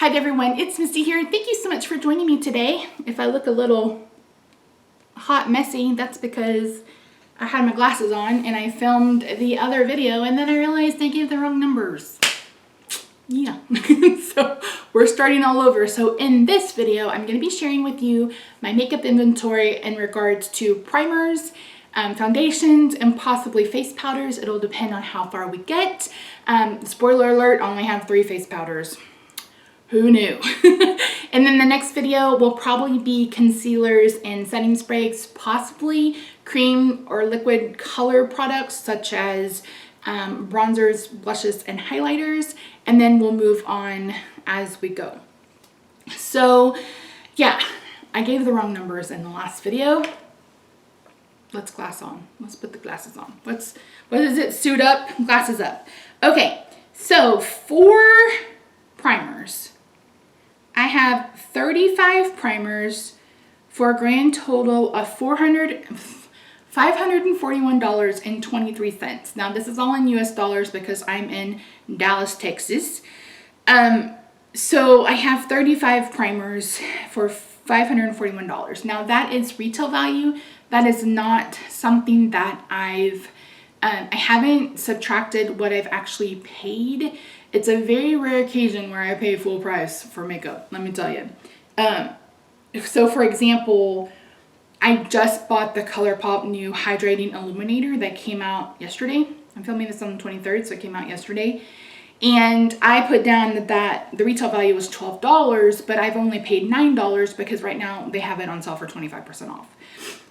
Hi everyone, it's Misty here. Thank you so much for joining me today. If I look a little hot messy, that's because I had my glasses on and I filmed the other video and then I realized I gave the wrong numbers. Yeah, so we're starting all over. So in this video, I'm going to be sharing with you my makeup inventory in regards to primers, foundations, and possibly face powders. It'll depend on how far we get. Spoiler alert, I only have 3 face powders. Who knew? And then the next video will probably be concealers and setting sprays, possibly cream or liquid color products such as bronzers, blushes, and highlighters. And then we'll move on as we go. So yeah, I gave the wrong numbers in the last video. Let's glass on. Let's put the glasses on. What is it? Suit up, glasses up. Okay, so for primers, I have 35 primers for a grand total of $541.23. Now this is all in US dollars because I'm in Dallas, Texas. So I have 35 primers for $541. Now that is retail value. That is not something that I haven't subtracted what I've actually paid. It's a very rare occasion where I pay full price for makeup, let me tell you. So for example, I just bought the Colourpop new Hydrating Illuminator that came out yesterday. I'm filming this on the 23rd, so it came out yesterday. And I put down that the retail value was $12, but I've only paid $9 because right now they have it on sale for 25% off.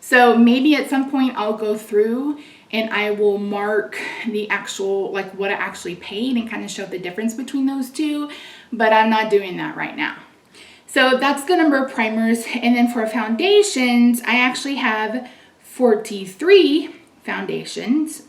So maybe at some point I'll go through and I will mark the actual, like what I actually paid and kind of show the difference between those two, but I'm not doing that right now. So that's the number of primers. And then for foundations, I actually have 43 foundations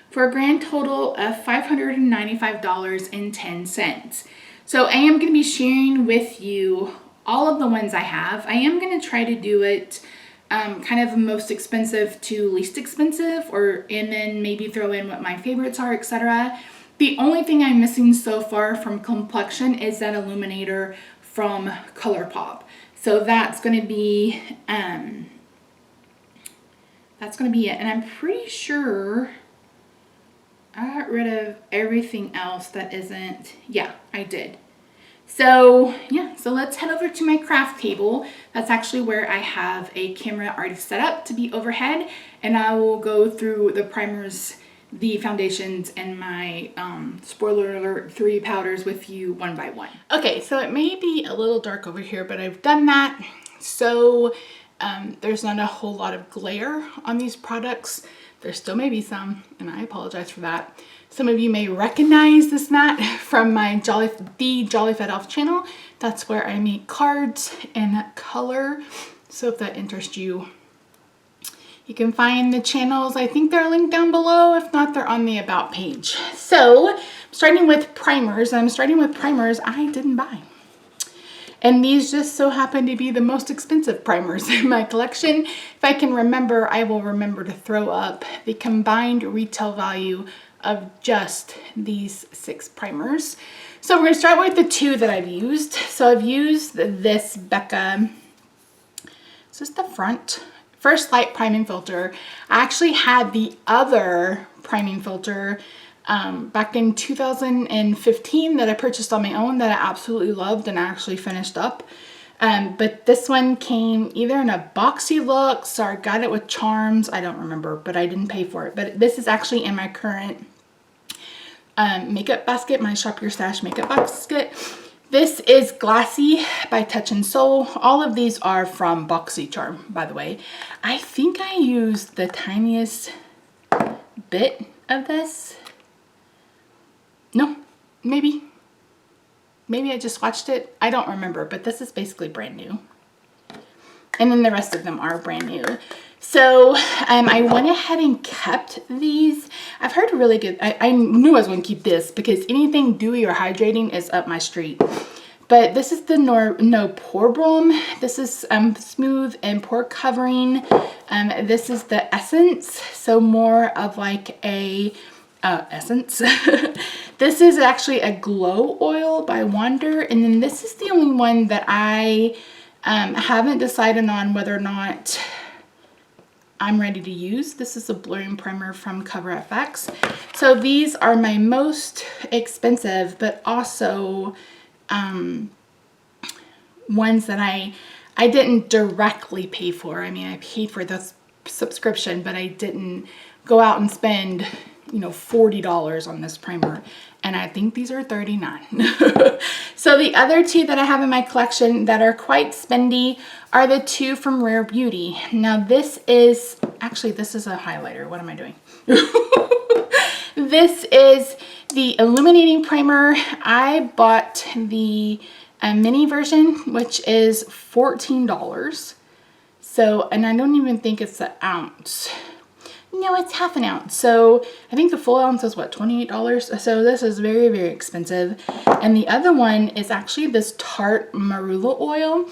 for a grand total of $595.10. So I am going to be sharing with you all of the ones I have. I am going to try to do it kind of most expensive to least expensive, and then maybe throw in what my favorites are, etc. The only thing I'm missing so far from complexion is that illuminator from Colourpop. So that's going to be it. And I'm pretty sure I got rid of everything else that isn't, yeah, I did. So yeah, so let's head over to my craft table. That's actually where I have a camera already set up to be overhead, and I will go through the primers, the foundations, and my spoiler alert 3 powders with you one by one. Okay, so it may be a little dark over here, but I've done that. So there's not a whole lot of glare on these products. There still may be some, and I apologize for that. Some of you may recognize this mat from my Jolly Fat Elf channel. That's where I make cards in color. So if that interests you, you can find the channels. I think they're linked down below. If not, they're on the About page. So starting with primers, I'm starting with primers I didn't buy. And these just so happen to be the most expensive primers in my collection. If I can remember, I will remember to throw up the combined retail value of just these 6 primers. So we're going to start with the 2 that I've used. So I've used this Becca, this is the First Light priming filter. I actually had the other priming filter back in 2015 that I purchased on my own that I absolutely loved and I actually finished up. But this one came either in a boxy look, so I got it with charms. I don't remember, but I didn't pay for it. But this is actually in my current makeup basket, my Shop Your Stash makeup basket. This is Glassy by Touch and Soul. All of these are from BoxyCharm, by the way. I think I used the tiniest bit of this. No, maybe I just watched it. I don't remember, but this is basically brand new. And then the rest of them are brand new. So I went ahead and kept these. I've heard really good, I knew I was going to keep this because anything dewy or hydrating is up my street. But this is the No Pore Balm. This is smooth and pore covering. This is the Essence, so more of like a essence. This is actually a glow oil by Wonder, and then this is the only one that I haven't decided on whether or not I'm ready to use. This is a blurring primer from CoverFX. So these are my most expensive, but also ones that I didn't directly pay for. I mean, I paid for this subscription, but I didn't go out and spend, you know, $40 on this primer. And I think these are $39. So the other two that I have in my collection that are quite spendy are the two from Rare Beauty. Now this is, actually this is a highlighter. What am I doing? This is the Illuminating Primer. I bought the mini version, which is $14. So, and I don't even think it's an ounce. No, it's half an ounce. So I think the full ounce is what, $28? So this is very, very expensive. And the other one is actually this Tarte Marula oil.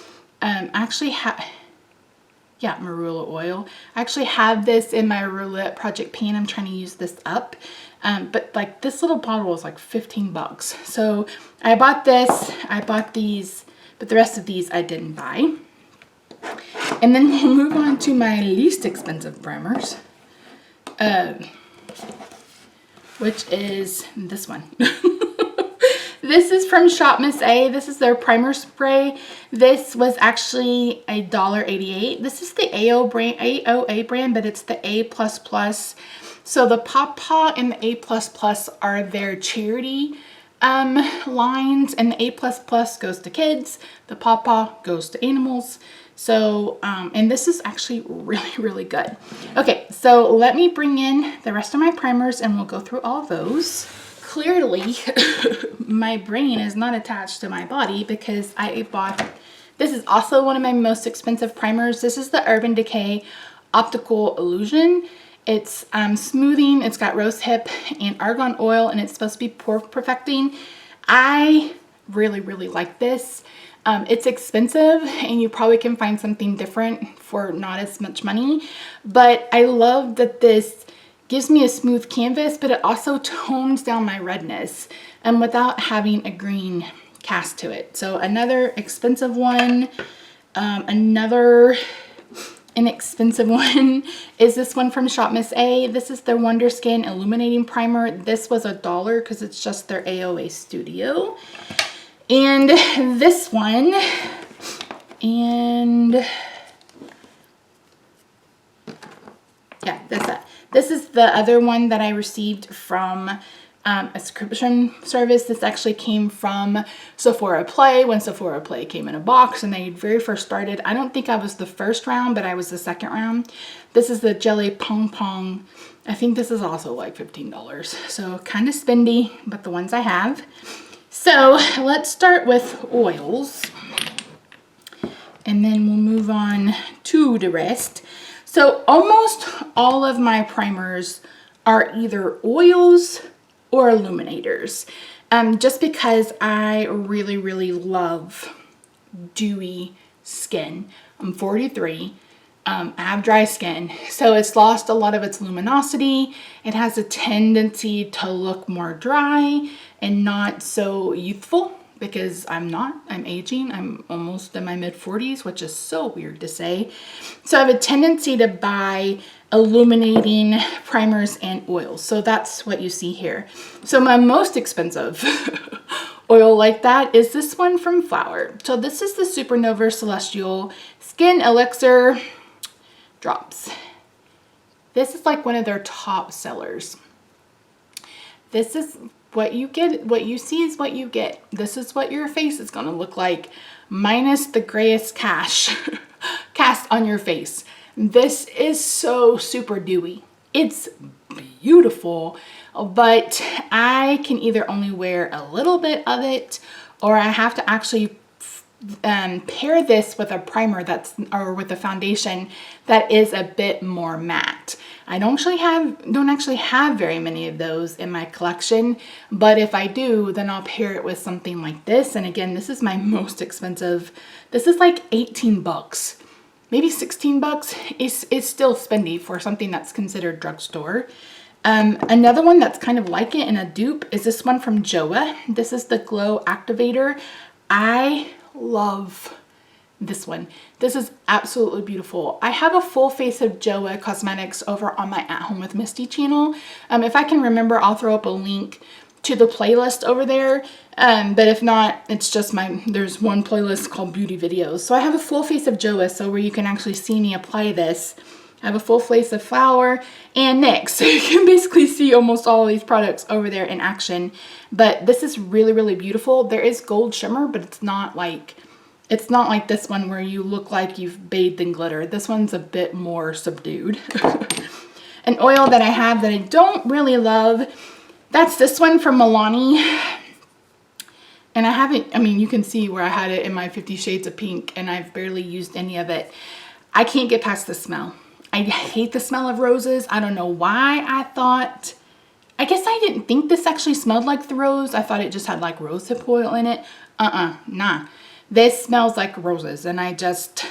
Marula oil. I actually have this in my roulette project pan. I'm trying to use this up. But like this little bottle was like 15 bucks. So I bought this, I bought these, but the rest of these I didn't buy. And then we'll move on to my least expensive primers, which is this one. This is from Shop Miss A. This is their primer spray. This was actually $1.88. This is the AOA brand, but it's the A++. So the Pawpaw and the A++ are their charity lines, and the A++ goes to kids. The Pawpaw goes to animals. So, and this is actually really, really good. Okay, so let me bring in the rest of my primers and we'll go through all of those. Clearly, my brain is not attached to my body because I bought, this is also one of my most expensive primers. This is the Urban Decay Optical Illusion. It's smoothing, it's got rosehip and argan oil, and it's supposed to be pore perfecting. I really, really like this. It's expensive and you probably can find something different for not as much money, but I love that this gives me a smooth canvas, but it also tones down my redness and without having a green cast to it. So another expensive one. Another inexpensive one is this one from Shop Miss A. This is their Wonder Skin Illuminating Primer. This was $1 because it's just their AOA Studio. And this one, and yeah, that's it. This is the other one that I received from a subscription service. This actually came from Sephora Play when Sephora Play came in a box and they very first started. I don't think I was the first round, but I was the second round. This is the Jelly Pong Pong. I think this is also like $15. So kind of spendy, but the ones I have. So let's start with oils and then we'll move on to the rest. So almost all of my primers are either oils or illuminators, just because I really, really love dewy skin. I'm 43. I have dry skin, so it's lost a lot of its luminosity. It has a tendency to look more dry and not so youthful because I'm not. I'm aging. I'm almost in my mid-40s, which is so weird to say. So I have a tendency to buy illuminating primers and oils. So that's what you see here. So my most expensive oil like that is this one from Flower. So this is the Supernova Celestial Skin Elixir Drops. This is like one of their top sellers. This is what you get. What you see is what you get. This is what your face is going to look like, minus the grayest cast on your face. This is so super dewy. It's beautiful, but I can either only wear a little bit of it or I have to actually pair this with a primer or with a foundation that is a bit more matte. I don't actually have very many of those in my collection, but if I do, then I'll pair it with something like this. And again, this is my most expensive. This is like 18 bucks, maybe 16 bucks. It's still spendy for something that's considered drugstore. Another one that's kind of like it and a dupe is this one from Joa. This is the Glow Activator. I love this one. This is absolutely beautiful. I have a full face of Joa Cosmetics over on my At Home with Misty channel. If I can remember, I'll throw up a link to the playlist over there. But if not, it's just there's one playlist called Beauty Videos. So I have a full face of Joa, so where you can actually see me apply this. I have a full face of Flower and NYX. So you can basically see almost all of these products over there in action. But this is really, really beautiful. There is gold shimmer, but it's not like this one where you look like you've bathed in glitter. This one's a bit more subdued. An oil that I have that I don't really love, that's this one from Milani. And I haven't, I mean, you can see where I had it in my 50 Shades of Pink and I've barely used any of it. I can't get past the smell. I hate the smell of roses. I don't know why I guess I didn't think this actually smelled like the rose. I thought it just had like rosehip oil in it. Nah. This smells like roses and I just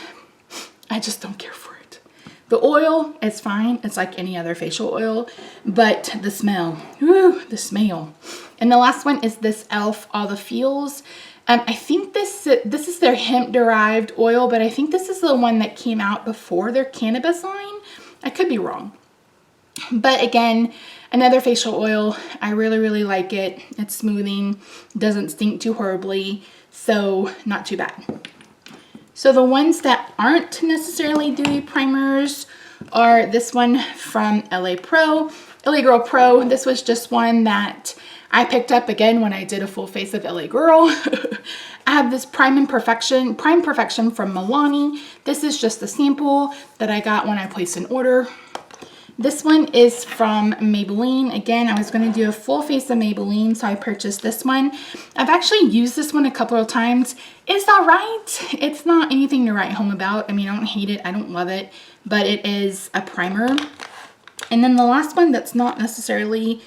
don't care for it. The oil is fine. It's like any other facial oil, but the smell, the smell. And the last one is this e.l.f. All the Feels. I think this is their hemp derived oil, but I think this is the one that came out before their cannabis line. I could be wrong. But again, another facial oil. I really, really like it. It's smoothing, doesn't stink too horribly. So not too bad. So the ones that aren't necessarily dewy primers are this one from LA Girl Pro. This was just one that I picked up again when I did a full face of LA Girl. I have this Prime Perfection from Milani. This is just the sample that I got when I placed an order. This one is from Maybelline. Again, I was going to do a full face of Maybelline, so I purchased this one. I've actually used this one a couple of times. It's all right. It's not anything to write home about. I mean, I don't hate it. I don't love it, but it is a primer. And then the last one that's not necessarily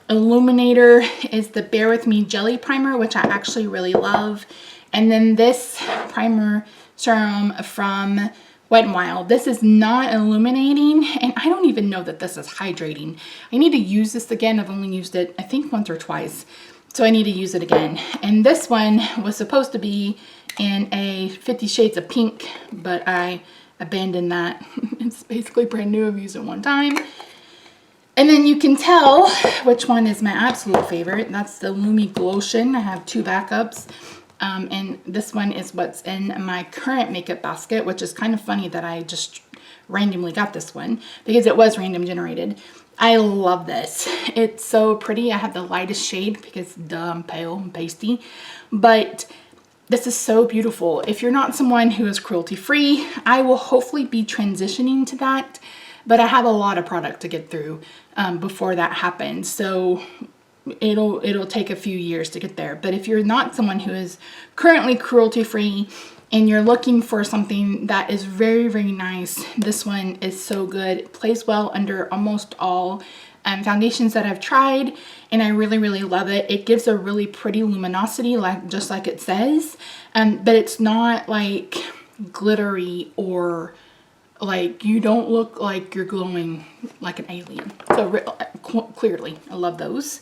illuminator is the Bare With Me Jelly Primer, which I actually really love. And then this primer serum from Wet n Wild. This is not illuminating, and I don't even know that this is hydrating. I need to use this again. I've only used it, I think, once or twice. So I need to use it again. And this one was supposed to be in a 50 Shades of Pink, but I abandoned that. It's basically brand new. I've used it one time. And then you can tell which one is my absolute favorite. That's the Lumi Lotion. I have two backups. And this one is what's in my current makeup basket, which is kind of funny that I just randomly got this one because it was random generated. I love this. It's so pretty. I have the lightest shade because duh, I'm pale and pasty, but this is so beautiful. If you're not someone who is cruelty free, I will hopefully be transitioning to that, but I have a lot of product to get through before that happens. So it'll take a few years to get there. But if you're not someone who is currently cruelty free and you're looking for something that is very, very nice, this one is so good. It plays well under almost all foundations that I've tried, and I really, really love it. It gives a really pretty luminosity, just like it says, but it's not like glittery or like you don't look like you're glowing like an alien. So clearly, I love those.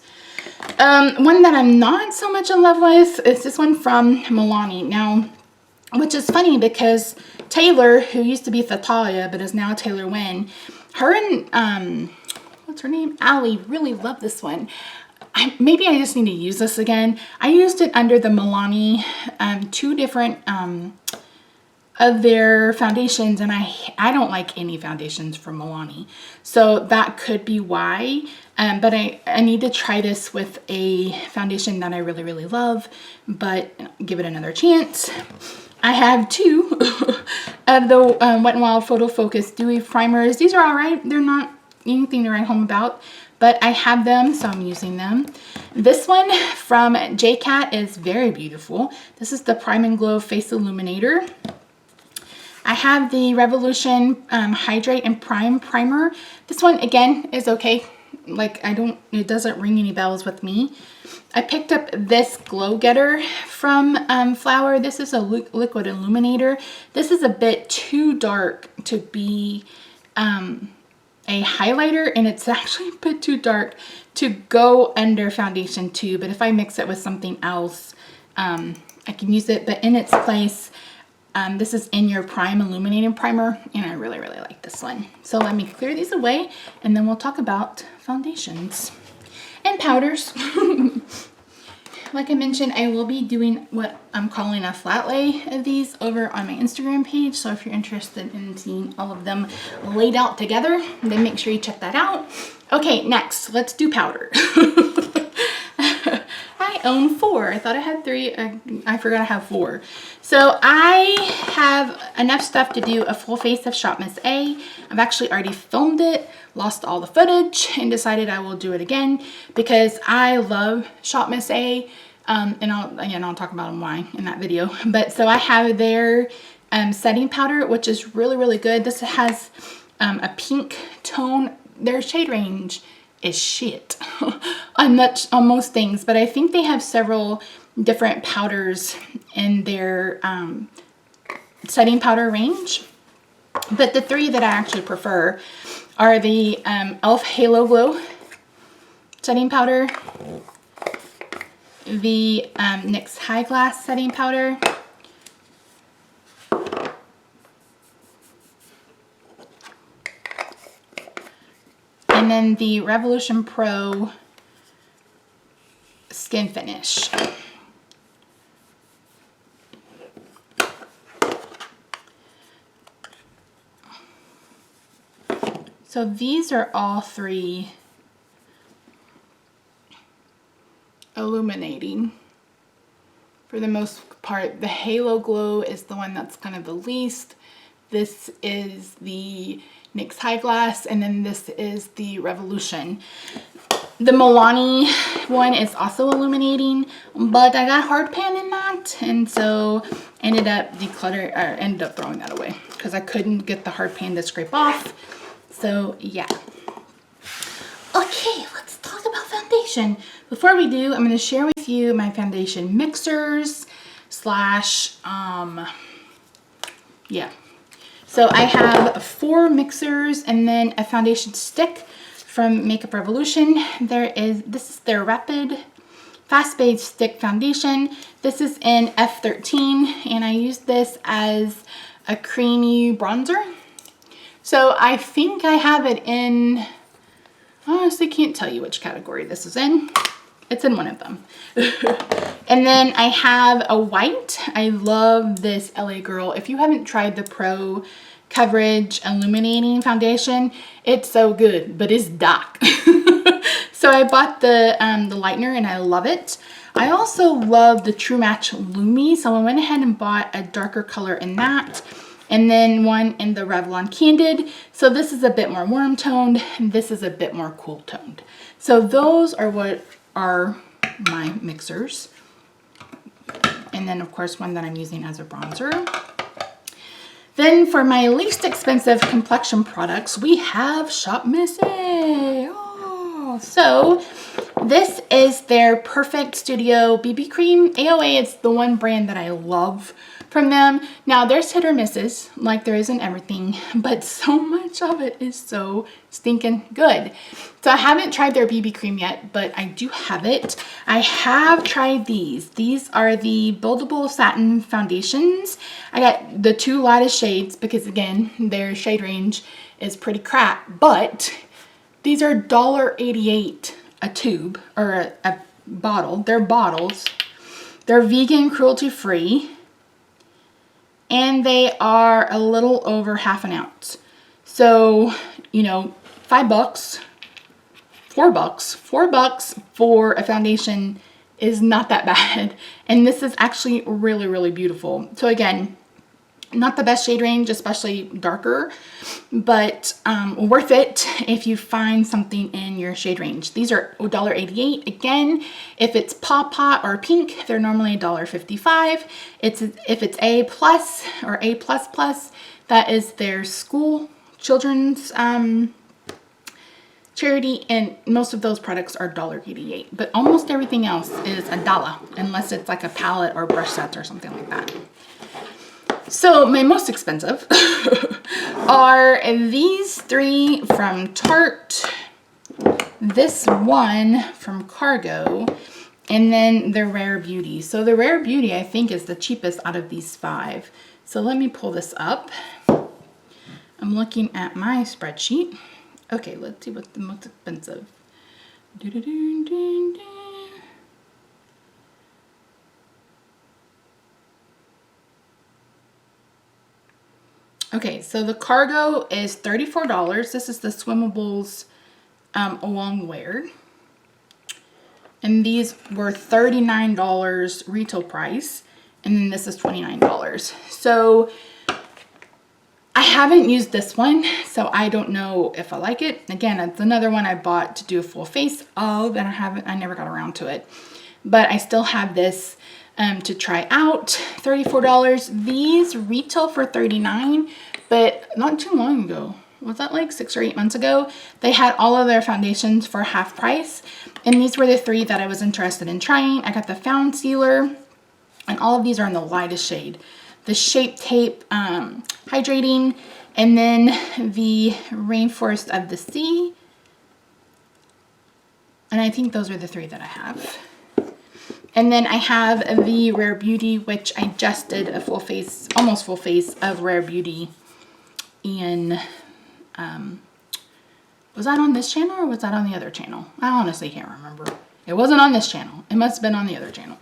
One that I'm not so much in love with is this one from Milani. Now, which is funny because Taylor, who used to be Thatalia but is now Taylor Wynn, her and what's her name, Allie, really love this one. Maybe I just need to use this again. I used it under the Milani two different of their foundations, and I don't like any foundations from Milani, so that could be why. But I need to try this with a foundation that I really, really love, but give it another chance. I have two of the Wet n Wild Photo Focus Dewy Primers. These are all right. They're not anything to write home about, but I have them, so I'm using them. This one from JCat is very beautiful. This is the Prime and Glow Face Illuminator. I have the Revolution Hydrate and Prime Primer. This one, again, is okay. Like, it doesn't ring any bells with me. I picked up this Glow Getter from Flower. This is a liquid illuminator. This is a bit too dark to be a a highlighter, and it's actually a bit too dark to go under foundation too, but if I mix it with something else, I can use it. But in its place, this is In Your Prime Illuminating Primer, and I really, really like this one. So let me clear these away, and then we'll talk about foundations and powders. Like I mentioned, I will be doing what I'm calling a flat lay of these over on my Instagram page. So if you're interested in seeing all of them laid out together, then make sure you check that out. Okay, next, let's do powder. I own 4. I thought I had 3. I forgot I have 4. So I have enough stuff to do a full face of Shop Miss A. I've actually already filmed it, lost all the footage, and decided I will do it again because I love Shop Miss A. And I'll talk about why in that video. But so I have their setting powder, which is really, really good. This has a pink tone. Their shade range is shit on most things, but I think they have several different powders in their setting powder range. But the 3 that I actually prefer are the e.l.f. Halo Glow setting powder, the NYX High Glass setting powder, and then the Revolution Pro Skin Finish. So these are all 3 illuminating for the most part. The Halo Glow is the one that's kind of the least. This is the NYX High Glass, and then this is the Revolution. The Milani one is also illuminating, but I got hard pan in that, and so ended up throwing that away because I couldn't get the hard pan to scrape off. So yeah. Okay, let's talk about foundation. Before we do, I'm going to share with you my foundation mixers slash yeah. So I have 4 mixers and then a foundation stick from Makeup Revolution. This is their Rapid Fast Fade Stick Foundation. This is in F13, and I use this as a creamy bronzer. So I think I have it in, honestly can't tell you which category this is in. It's in one of them. And then I have a white. I love this LA Girl. If you haven't tried the Pro Coverage Illuminating Foundation, it's so good, but it's dark. So I bought the lightener and I love it. I also love the True Match Lumi, so I went ahead and bought a darker color in that. And then one in the Revlon Candid. So this is a bit more warm toned, and this is a bit more cool toned. So those are what are my mixers. And then of course one that I'm using as a bronzer. Then for my least expensive complexion products, we have Shop Miss A. Oh, so this is their Perfect Studio BB Cream. AOA is the one brand that I love from them. Now there's hit or misses, like there is in everything, but so much of it is so stinking good. So I haven't tried their BB cream yet, but I do have it. I have tried these. These are the Buildable Satin Foundations. I got the 2 lightest shades because again, their shade range is pretty crap, but these are $1.88 a tube or a bottle. They're bottles. They're vegan, cruelty free. And they are a little over half an ounce. So, you know, $5, $4 for a foundation is not that bad. And this is actually really, really beautiful. So again, not the best shade range, especially darker, but worth it if you find something in your shade range. These are $1.88. Again, if it's Paw or pink, they're normally $1.55. If it's A plus or A++, that is their school children's charity, and most of those products are $1.88. But almost everything else is $1, unless it's like a palette or brush sets or something like that. So my most expensive are these 3 from Tarte, this one from Cargo, and then the Rare Beauty. So the Rare Beauty I think is the cheapest out of these 5. So let me pull this up. I'm looking at my spreadsheet. Okay, let's see what's the most expensive. Okay, so the Cargo is $34. This is the Swimmables long wear. And these were $39 retail price. And then this is $29. So I haven't used this one, so I don't know if I like it. Again, it's another one I bought to do a full face of, and I never got around to it. But I still have this to try out. $34. These retail for $39, but not too long ago. Was that like 6 or 8 months ago? They had all of their foundations for half price. And these were the 3 that I was interested in trying. I got the Found Sealer, and all of these are in the lightest shade. The Shape Tape Hydrating, and then the Rainforest of the Sea. And I think those are the 3 that I have. And then I have the Rare Beauty, which I just did a full face, almost full face of Rare Beauty in, was that on this channel or was that on the other channel? I honestly can't remember. It wasn't on this channel. It must have been on the other channel.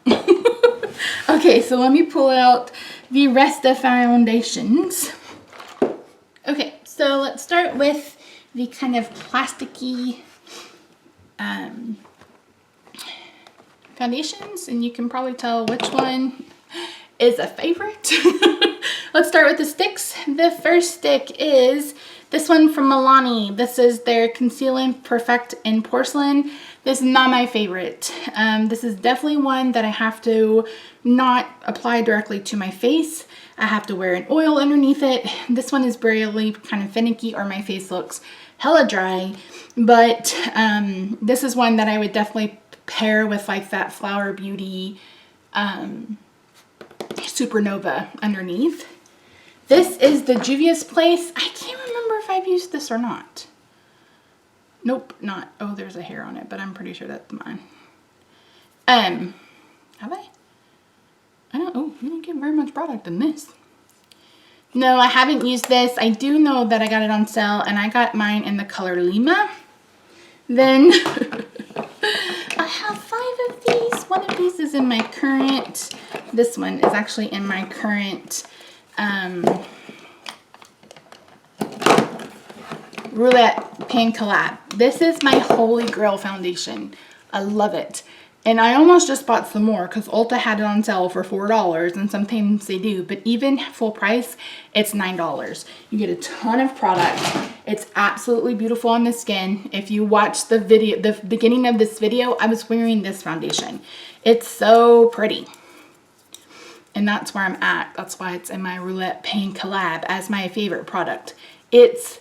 Okay, so let me pull out the rest of foundations. Okay, so let's start with the kind of plasticky foundations, and you can probably tell which one is a favorite. Let's start with the sticks. The first stick is this one from Milani. This is their Conceal and Perfect in Porcelain. This is not my favorite. This is definitely one that I have to not apply directly to my face. I have to wear an oil underneath it. This one is really kind of finicky, or my face looks hella dry. But this is one that I would definitely pair with like that Flower Beauty Supernova underneath. This is the Juvia's Place. I can't remember if I've used this or not. Nope, not. Oh, there's a hair on it, but I'm pretty sure that's mine. Have I? I don't, oh, you didn't get very much product in this. No, I haven't used this. I do know that I got it on sale, and I got mine in the color Lima. Then I have 5 of these. One of these is in my current, this one is actually in my current Roulette Pan Collab. This is my Holy Grail foundation. I love it. And I almost just bought some more because Ulta had it on sale for $4, and sometimes they do, but even full price, it's $9. You get a ton of product. It's absolutely beautiful on the skin. If you watch the video, the beginning of this video, I was wearing this foundation. It's so pretty. And that's where I'm at. That's why it's in my Roulette Pan Collab as my favorite product. It's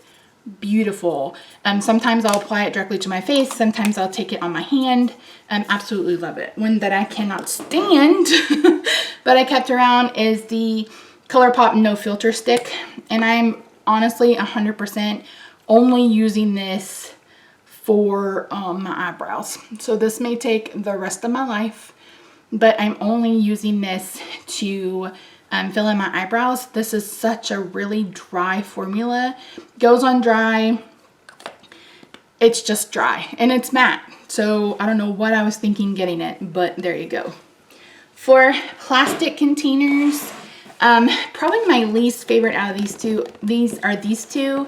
beautiful. Sometimes I'll apply it directly to my face. Sometimes I'll take it on my hand. Absolutely love it. One that I cannot stand, but I kept around, is the Colourpop No Filter Stick. And I'm honestly 100% only using this for my eyebrows. So this may take the rest of my life, but I'm only using this to fill in my eyebrows. This is such a really dry formula. Goes on dry. It's just dry and it's matte. So I don't know what I was thinking getting it, but there you go. For plastic containers, probably my least favorite out of these two, these two,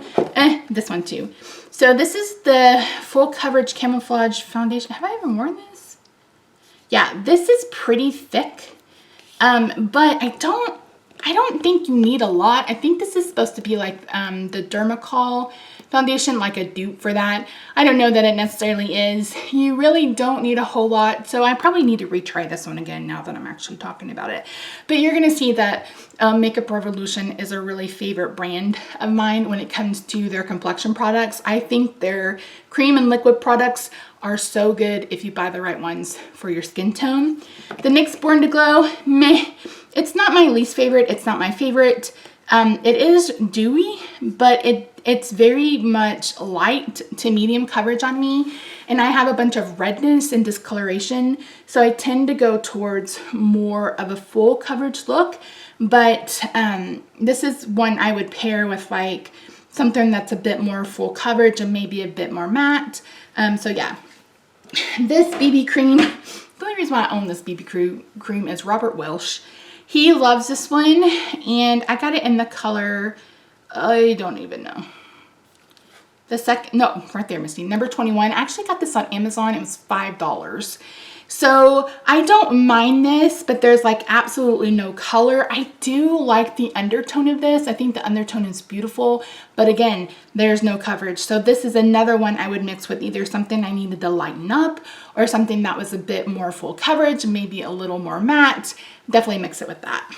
this one too. So this is the Full Coverage Camouflage Foundation. Have I even worn this? Yeah, this is pretty thick. But I don't think you need a lot. I think this is supposed to be like the Dermacol foundation, like a dupe for that. I don't know that it necessarily is. You really don't need a whole lot. So I probably need to retry this one again now that I'm actually talking about it. But you're going to see that Makeup Revolution is a really favorite brand of mine when it comes to their complexion products. I think their cream and liquid products are so good if you buy the right ones for your skin tone. The Nyx Born To Glow, meh, It's not my least favorite. It's not my favorite. It is dewy, but it's very much light to medium coverage on me. And I have a bunch of redness and discoloration. So I tend to go towards more of a full coverage look. But this is one I would pair with like something that's a bit more full coverage and maybe a bit more matte. So yeah, this BB cream, the only reason why I own this BB cream is Robert Welsh. He loves this one, and I got it in the color, I don't even know. The second, no, right there, Misty, number 21. I actually got this on Amazon. It was $5. So I don't mind this, but there's like absolutely no color. I do like the undertone of this. I think the undertone is beautiful, but again, there's no coverage. So this is another one I would mix with either something I needed to lighten up or something that was a bit more full coverage, maybe a little more matte. Definitely mix it with that.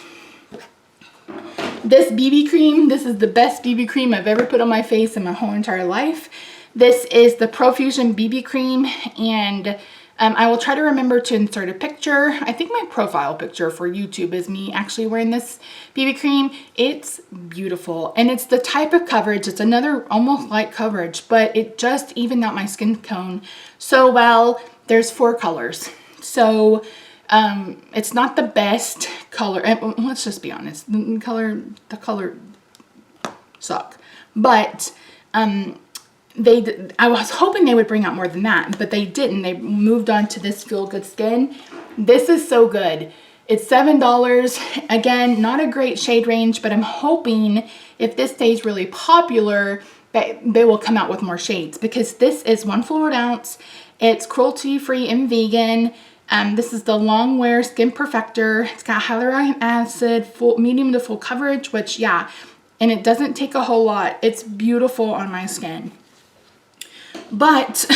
This BB cream, this is the best BB cream I've ever put on my face in my whole entire life. This is the Profusion BB cream, and I will try to remember to insert a picture. I think my profile picture for YouTube is me actually wearing this BB cream. It's beautiful, and it's the type of coverage. It's another almost light coverage, but it just evened out my skin tone so well. There's 4 colors. So it's not the best color. And let's just be honest. The color suck. But I was hoping they would bring out more than that, but they didn't. They moved on to this Feel Good Skin. This is so good. It's $7. Again, not a great shade range, but I'm hoping if this stays really popular that they will come out with more shades, because this is 1 fluid ounce. It's cruelty-free and vegan. This is the Long Wear Skin Perfector. It's got hyaluronic acid, medium to full coverage, which yeah, and it doesn't take a whole lot. It's beautiful on my skin. But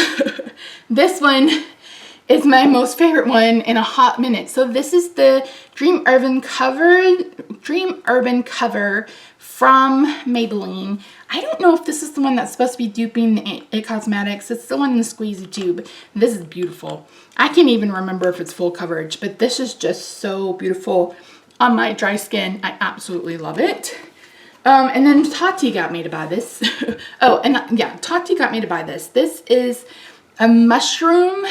this one is my most favorite one in a hot minute. So this is the Dream Urban Cover from Maybelline. I don't know if this is the one that's supposed to be duping It Cosmetics. It's the one in the squeezy tube. This is beautiful. I can't even remember if it's full coverage, but this is just so beautiful on my dry skin. I absolutely love it. And then Tati got me to buy this. Oh, and yeah, Tati got me to buy this. This is a mushroom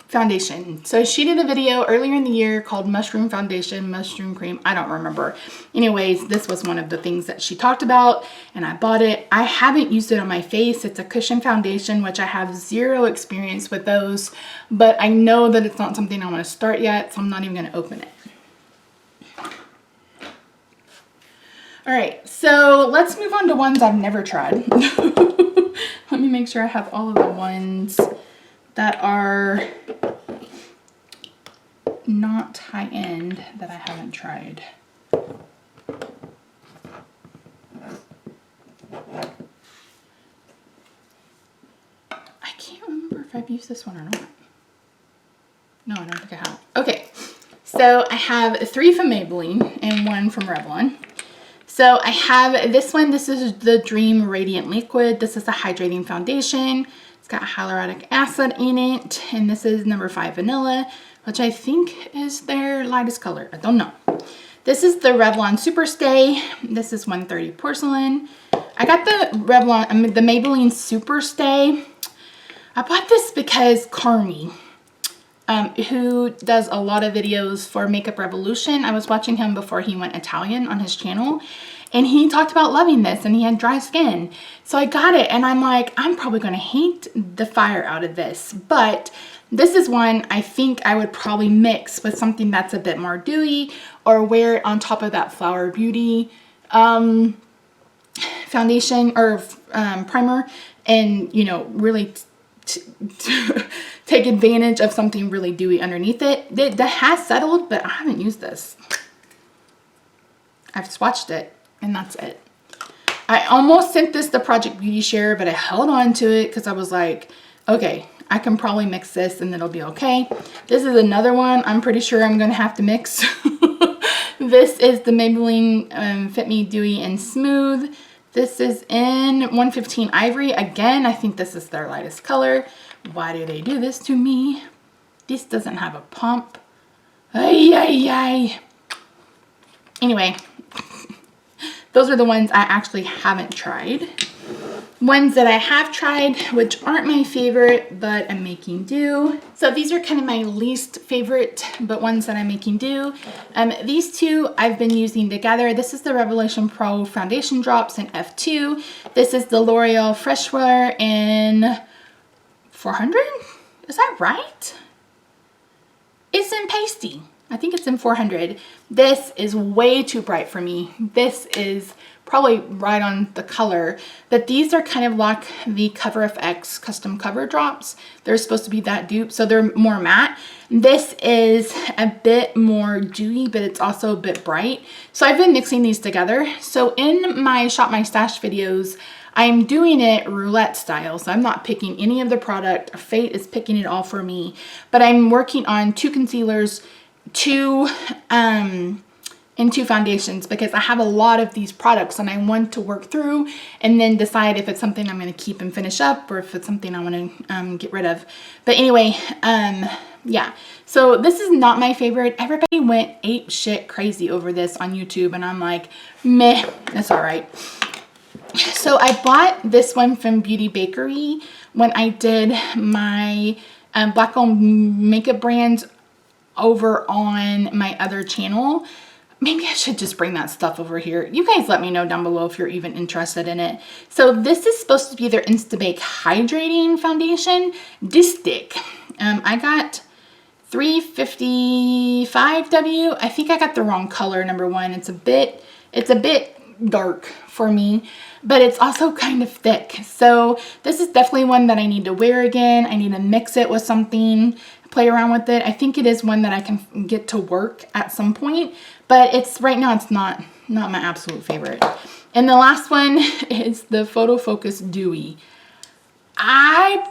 foundation. So she did a video earlier in the year called Mushroom Foundation, Mushroom Cream. I don't remember. Anyways, this was one of the things that she talked about, and I bought it. I haven't used it on my face. It's a cushion foundation, which I have 0 experience with those, but I know that it's not something I want to start yet, so I'm not even going to open it. All right, so let's move on to ones I've never tried. Let me make sure I have all of the ones that are not high-end that I haven't tried. I can't remember if I've used this one or not. No, I don't think I have. Okay, so I have 3 from Maybelline and 1 from Revlon. So I have this one. This is the Dream Radiant Liquid. This is a hydrating foundation. It's got hyaluronic acid in it. And this is number 5 Vanilla, which I think is their lightest color. I don't know. This is the Revlon Super Stay. This is 130 Porcelain. I got the the Maybelline Super Stay. I bought this because Carmi, who does a lot of videos for Makeup Revolution. I was watching him before he went Italian on his channel, and he talked about loving this, and he had dry skin. So I got it, and I'm like, I'm probably going to hate the fire out of this, but this is one I think I would probably mix with something that's a bit more dewy, or wear it on top of that Flower Beauty foundation or primer, and, you know, really take advantage of something really dewy underneath it. That has settled, but I haven't used this. I've swatched it, and that's it. I almost sent this to Project Beauty Share, but I held on to it because I was like, okay, I can probably mix this and it'll be okay. This is another one I'm pretty sure I'm going to have to mix. This is the Maybelline Fit Me Dewy and Smooth. This is in 115 Ivory. Again, I think this is their lightest color. Why do they do this to me? This doesn't have a pump. Ay, ay, ay. Anyway, those are the ones I actually haven't tried. Ones that I have tried, which aren't my favorite, but I'm making do. So these are kind of my least favorite, but ones that I'm making do. These two I've been using together. This is the Revelation Pro Foundation Drops in F2. This is the L'Oreal Freshwear in 400? Is that right? It's in pasty. I think it's in 400. This is way too bright for me. This is probably right on the color, but these are kind of like the Cover FX custom cover drops. They're supposed to be that dupe, so they're more matte. This is a bit more dewy, but it's also a bit bright. So I've been mixing these together. So in my Shop My Stash videos, I'm doing it roulette style, so I'm not picking any of the product. Fate is picking it all for me, but I'm working on 2 concealers, 2 and 2 foundations, because I have a lot of these products and I want to work through and then decide if it's something I'm going to keep and finish up or if it's something I want to get rid of. But anyway, yeah, so this is not my favorite. Everybody went ape shit crazy over this on YouTube and I'm like, meh, that's all right. So I bought this one from Beauty Bakery when I did my black owned makeup brands over on my other channel. Maybe I should just bring that stuff over here. You guys let me know down below if you're even interested in it. So this is supposed to be their Insta Bake Hydrating Foundation. This thick. I got 355W. I think I got the wrong color, number one. It's a bit dark for me, but it's also kind of thick. So this is definitely one that I need to wear again. I need to mix it with something, play around with it. I think it is one that I can get to work at some point, but it's right now it's not my absolute favorite. And the last one is the Photo Focus Dewy.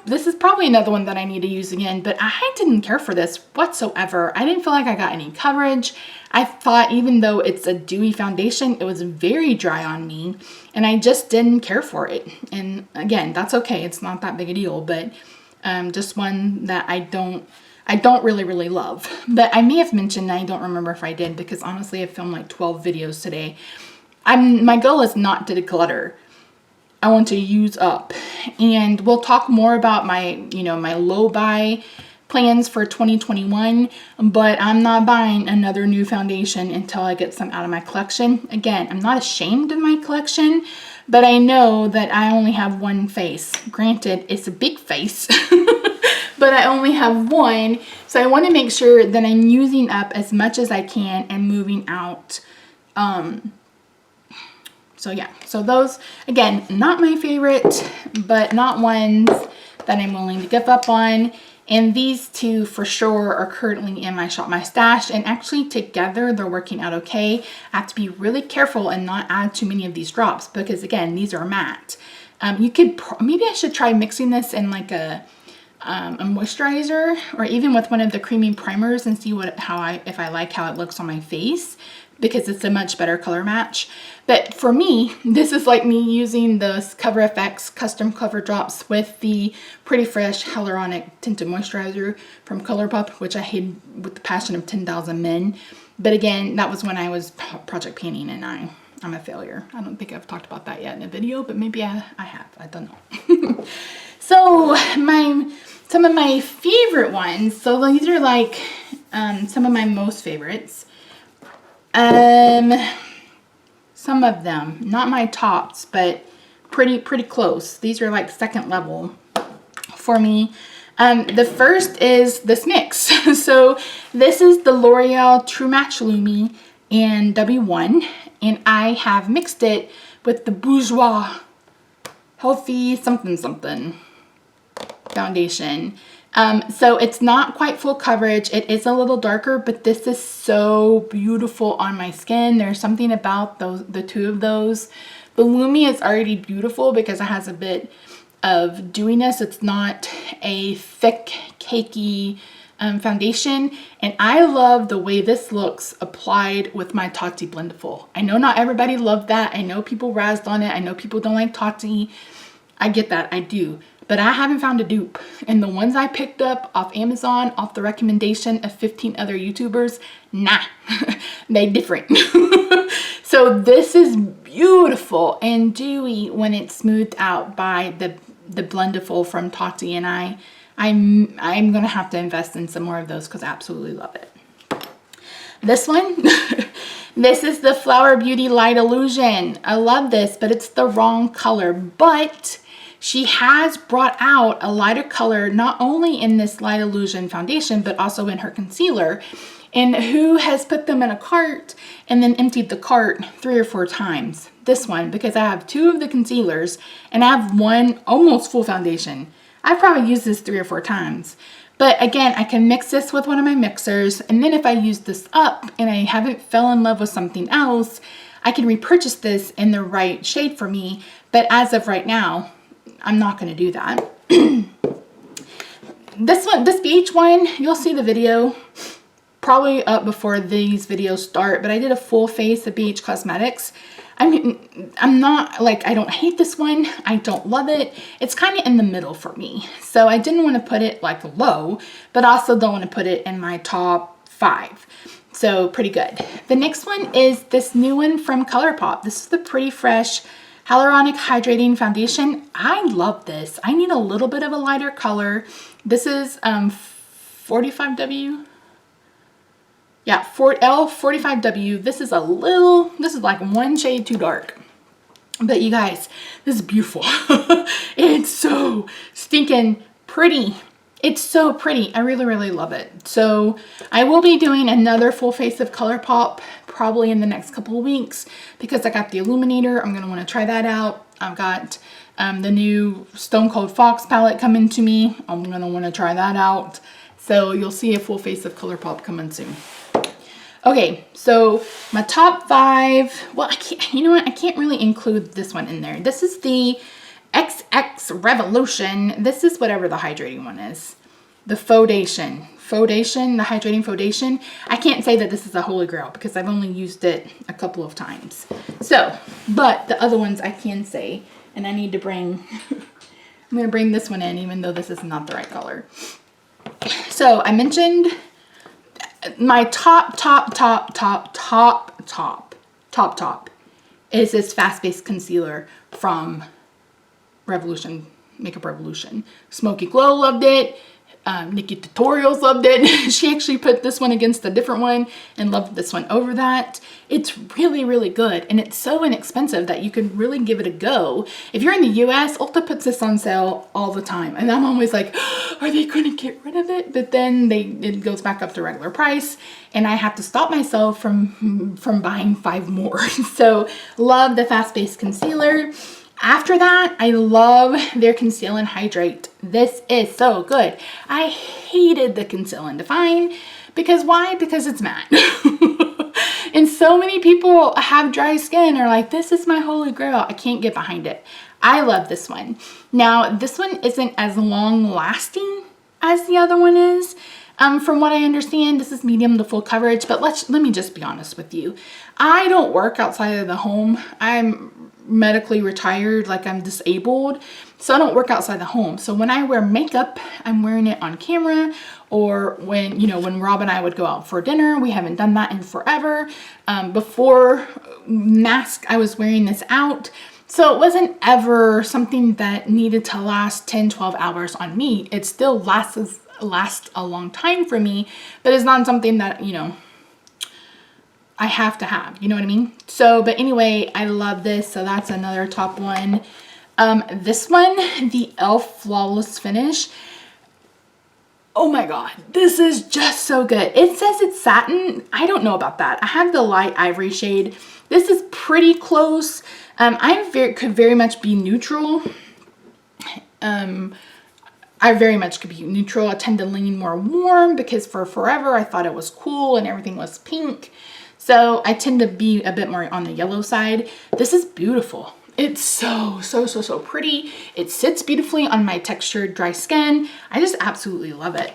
This is probably another one that I need to use again, but I didn't care for this whatsoever. I didn't feel like I got any coverage. I thought even though it's a dewy foundation, it was very dry on me and I just didn't care for it. And again, that's okay. It's not that big a deal, but just one that I don't really love. But I may have mentioned, I don't remember if I did, because honestly, I filmed like 12 videos today. My goal is not to declutter. I want to use up, and we'll talk more about my, my low buy plans for 2021, but I'm not buying another new foundation until I get some out of my collection. Again, I'm not ashamed of my collection, but I know that I only have one face. Granted, it's a big face, but I only have one. So I want to make sure that I'm using up as much as I can and moving out. So yeah, so those, again, not my favorite, but not ones that I'm willing to give up on. And these two for sure are currently in my Shop My Stash, and actually together they're working out okay. I have to be really careful and not add too many of these drops because again, these are matte. You could, maybe I should try mixing this in like a moisturizer or even with one of the creamy primers and see if I like how it looks on my face, because it's a much better color match. But for me, this is like me using the Cover FX custom cover drops with the Pretty Fresh Hyaluronic Tinted Moisturizer from Colourpop, which I hate with the passion of 10,000 men. But again, that was when I was project painting and I'm a failure. I don't think I've talked about that yet in a video, but maybe I have, I don't know. So some of my favorite ones, so these are like some of my most favorites. Some of them, not my tops, but pretty close. These are like second level for me. The first is this mix. So this is the L'Oreal True Match Lumi in W1, and I have mixed it with the Bourjois Healthy something foundation. So it's not quite full coverage. It is a little darker, but this is so beautiful on my skin. There's something about the two of those. The Lumi is already beautiful because it has a bit of dewiness. It's not a thick, cakey foundation. And I love the way this looks applied with my Tati Blendable. I know not everybody loved that. I know people razzed on it. I know people don't like Tati. I get that, I do. but I haven't found a dupe. And the ones I picked up off Amazon, off the recommendation of 15 other YouTubers, nah, they different. So this is beautiful and dewy when it's smoothed out by the Blendable from Tati, and I'm gonna have to invest in some more of those because I absolutely love it. This one, this is the Flower Beauty Light Illusion. I love this, but it's the wrong color. But she has brought out a lighter color, not only in this Light Illusion foundation, but also in her concealer. And who has put them in a cart and then emptied the cart 3 or 4 times? This one, because I have 2 of the concealers and I have 1 almost full foundation. I've probably used this 3 or 4 times. But again, I can mix this with one of my mixers, and then if I use this up and I haven't fell in love with something else, I can repurchase this in the right shade for me. But as of right now, I'm not going to do that. This beach one, you'll see the video probably up before these videos start, but I did a full face of BH Cosmetics. I mean, I'm not like, I don't hate this one. I don't love it. It's kind of in the middle for me. So I didn't want to put it like low, but also don't want to put it in my top 5. So pretty good. The next one is this new one from Colourpop. This is the Pretty Fresh Hyaluronic Hydrating Foundation. I love this. I need a little bit of a lighter color. This is 45W. Yeah, L45W. This is like 1 shade too dark. But you guys, this is beautiful. It's so stinking pretty. It's so pretty. I really, really love it. So I will be doing another full face of Colourpop probably in the next couple of weeks because I got the Illuminator. I'm going to want to try that out. I've got the new Stone Cold Fox palette coming to me. I'm going to want to try that out. So you'll see a full face of Colourpop coming soon. Okay, so my top 5, well, you know what? I can't really include this one in there. This is the XX Revolution. This is whatever the hydrating one is. The Foundation, the hydrating foundation. I can't say that this is a holy grail because I've only used it a couple of times. So, but the other ones I can say, and I need to bring, I'm going to bring this one in even though this is not the right color. So I mentioned my top is this fast-based concealer from Revolution, Makeup Revolution. Smoky Glow loved it. Nikki Tutorials loved it. She actually put this one against a different one and loved this one over that. It's really, really good. And it's so inexpensive that you can really give it a go. If you're in the US, Ulta puts this on sale all the time. And I'm always like, are they going to get rid of it? But then it goes back up to regular price. And I have to stop myself from buying 5 more. So love the fast-based concealer. After that, I love their Conceal and Hydrate. This is so good. I hated the Conceal and Define because why? Because it's matte. And so many people have dry skin are like, this is my holy grail. I can't get behind it. I love this one. Now, this one isn't as long lasting as the other one is. From what I understand, this is medium to full coverage, but let me just be honest with you. I don't work outside of the home. I'm medically retired, like I'm disabled, so I don't work outside the home. So when I wear makeup, I'm wearing it on camera, or when, you know, when Rob and I would go out for dinner. We haven't done that in forever. Before mask, I was wearing this out. So it wasn't ever something that needed to last 10, 12 hours on me. It still lasts a long time for me, but it's not something that, you know, I have to have, you know what I mean? So, but anyway, I love this. So that's another top one. This one, the e.l.f. Flawless Finish. Oh my God, this is just so good. It says it's satin. I don't know about that. I have the light ivory shade. This is pretty close. Could very much be neutral. I very much could be neutral. I tend to lean more warm because for forever I thought it was cool and everything was pink. So I tend to be a bit more on the yellow side. This is beautiful. It's so pretty. It sits beautifully on my textured dry skin. I just absolutely love it.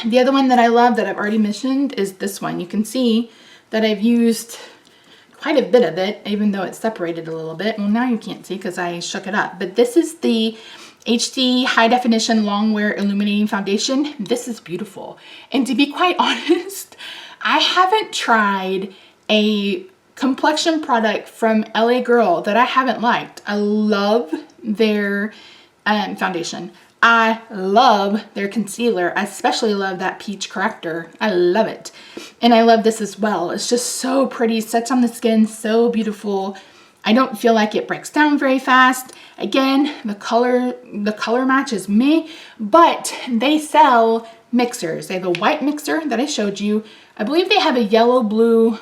The other one that I love that I've already mentioned is this one. You can see that I've used quite a bit of it, even though it's separated a little bit. Well, now you can't see because I shook it up. But this is the HD High Definition Long Wear Illuminating Foundation. This is beautiful. And to be quite honest, I haven't tried a complexion product from LA Girl that I haven't liked. I love their foundation. I love their concealer. I especially love that peach corrector. I love it. And I love this as well. It's just so pretty, sets on the skin, so beautiful. I don't feel like it breaks down very fast. Again, the color match is me, but they sell mixers. They have a white mixer that I showed you. I believe they have a yellow, blue,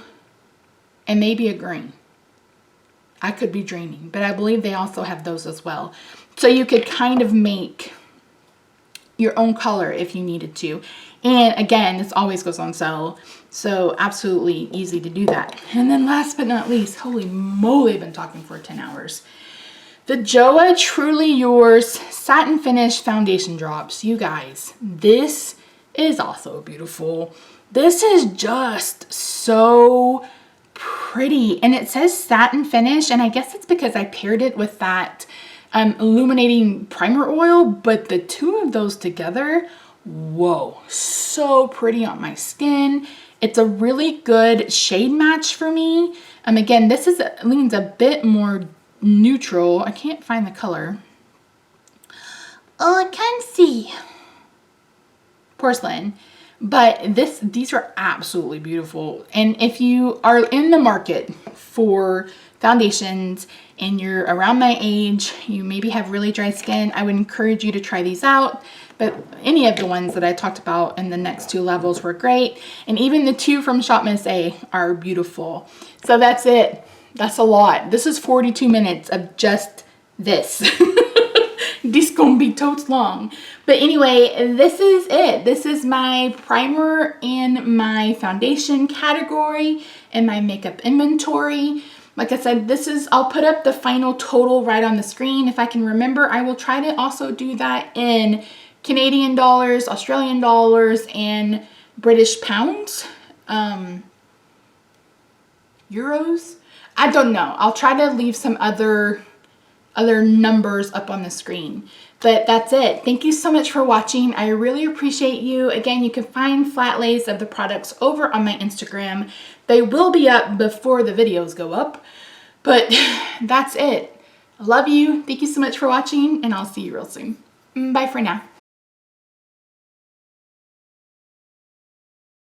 and maybe a green. I could be dreaming, but I believe they also have those as well. So you could kind of make your own color if you needed to. And again, this always goes on sale. So absolutely easy to do that. And then last but not least, holy moly, I've been talking for 10 hours. The JOA Truly Yours Satin Finish Foundation Drops. You guys, this is also beautiful. This is just so pretty. And it says satin finish. And I guess it's because I paired it with that Illuminating Primer oil. But the two of those together, whoa, so pretty on my skin. It's a really good shade match for me. Again, this leans a bit more neutral. I can't find the color. Oh, I can't see. Porcelain. But these are absolutely beautiful. And if you are in the market for foundations and you're around my age, you maybe have really dry skin, I would encourage you to try these out. But any of the ones that I talked about in the next two levels were great. And even the two from Shop Miss A are beautiful. So that's it. That's a lot. This is 42 minutes of just this. This gonna be totes long. But anyway, this is it. This is my primer and my foundation category and my makeup inventory. Like I said, I'll put up the final total right on the screen. If I can remember, I will try to also do that in Canadian dollars, Australian dollars, and British pounds. Euros? I don't know. I'll try to leave some other numbers up on the screen. But that's it. Thank you so much for watching. I really appreciate you. Again, you can find flat lays of the products over on my Instagram. They will be up before the videos go up. But that's it. I love you. Thank you so much for watching, and I'll see you real soon. Bye for now.